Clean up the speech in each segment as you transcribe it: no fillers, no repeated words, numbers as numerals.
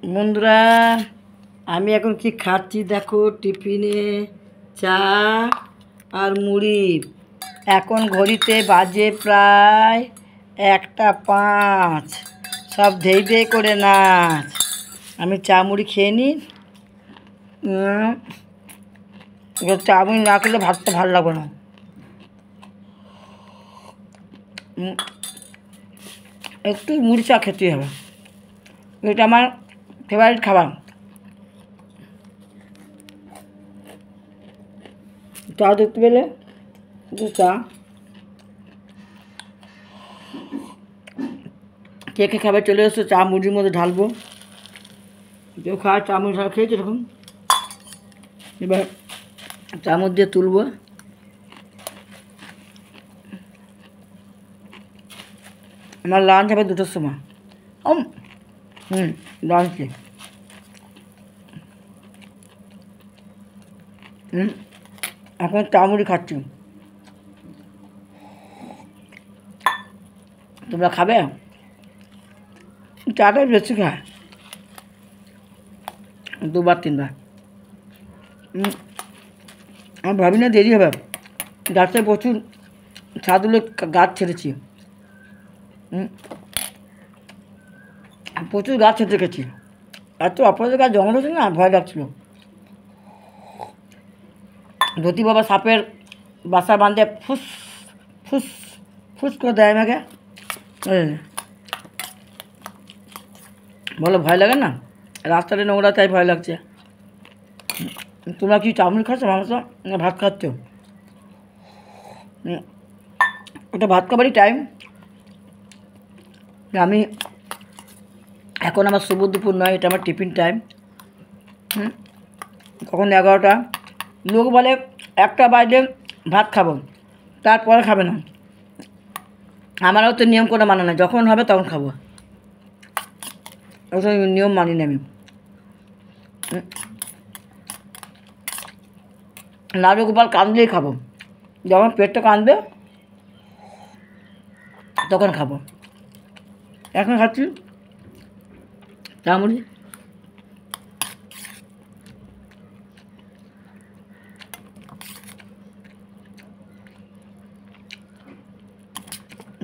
বন্ধুরা, আমি এখন কি খাচ্ছি দেখো, টিফিনে চা আর মুড়ি। এখন ঘড়িতে বাজে প্রায় 1:05। সব ধেই ধেই করে নাচ। আমি চা মুড়ি খেয়ে নিই। চা মুড়ি না খেলে ভাতটা ভালো লাগবে না। একটু মুড়ি চা খেতে হবে, এটা আমার ফেভারিট খাবার। চা দেখতে পেলে চা কে কে খাবার চলে এসছো, চা মুড়ির মধ্যে ঢালবো। কেউ খাওয়ার চা মুড়ি ঢাল খেয়েছে এরকম। এবার চামচ দিয়ে তুলবো। আমার লাঞ্চ হবে 2টোর সময়। লাঞ্চে এখন চা মুড়ি খাচ্ছি। তোমরা খাবে? চাটা বেশি খায়, 2বার 3বার। আমি ভাবি না দেরি হবে। গাছে প্রচুর ছাদুলে গাছ ছেড়েছি, প্রচুর গাছ ছেড়ে রেখেছি। এত অপরাধের গাছ জঙ্গল হচ্ছে না, ভয় লাগছিল। ধুতি বাবা সাপের বাসা বাঁধে ফুস ফুস ফুস করে দেয় আমাকে। বলো ভয় লাগে না? রাস্তাটা নোংরা, তাই ভয় লাগছে। তোমরা কি চাউমিন খাচ্ছ, মাংস না ভাত খাচ্ছ? ওটা ভাত খাবারই টাইম। আমি এখন আমার শুভ দুপুর নয়, এটা আমার টিফিন টাইম। কখন 11টা। লোক বলে 1টা বাজলে ভাত খাবো, তারপরে খাবে না। আমারও তো নিয়ম করে মানা না, যখন হবে তখন খাবো। ওটা নিয়ম মানি না আমি। নাড়ু গোপাল কাঁদলেই খাবো, যখন পেটটা কাঁদবে তখন খাবো। এখন খাচ্ছি চা মুড়ি।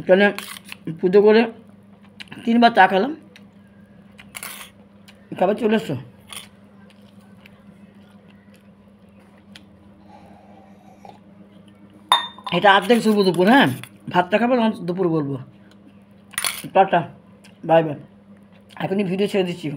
তাহলে পুজো করে 3বার চা খেলাম, খাবার চলে এসছো। এটা অর্ধেক শুভ দুপুর। হ্যাঁ, ভাতটা খাবো তখন দুপুর বলবো। Tata, bye bye. এখনই ভিডিও ছেড়ে দিচ্ছি।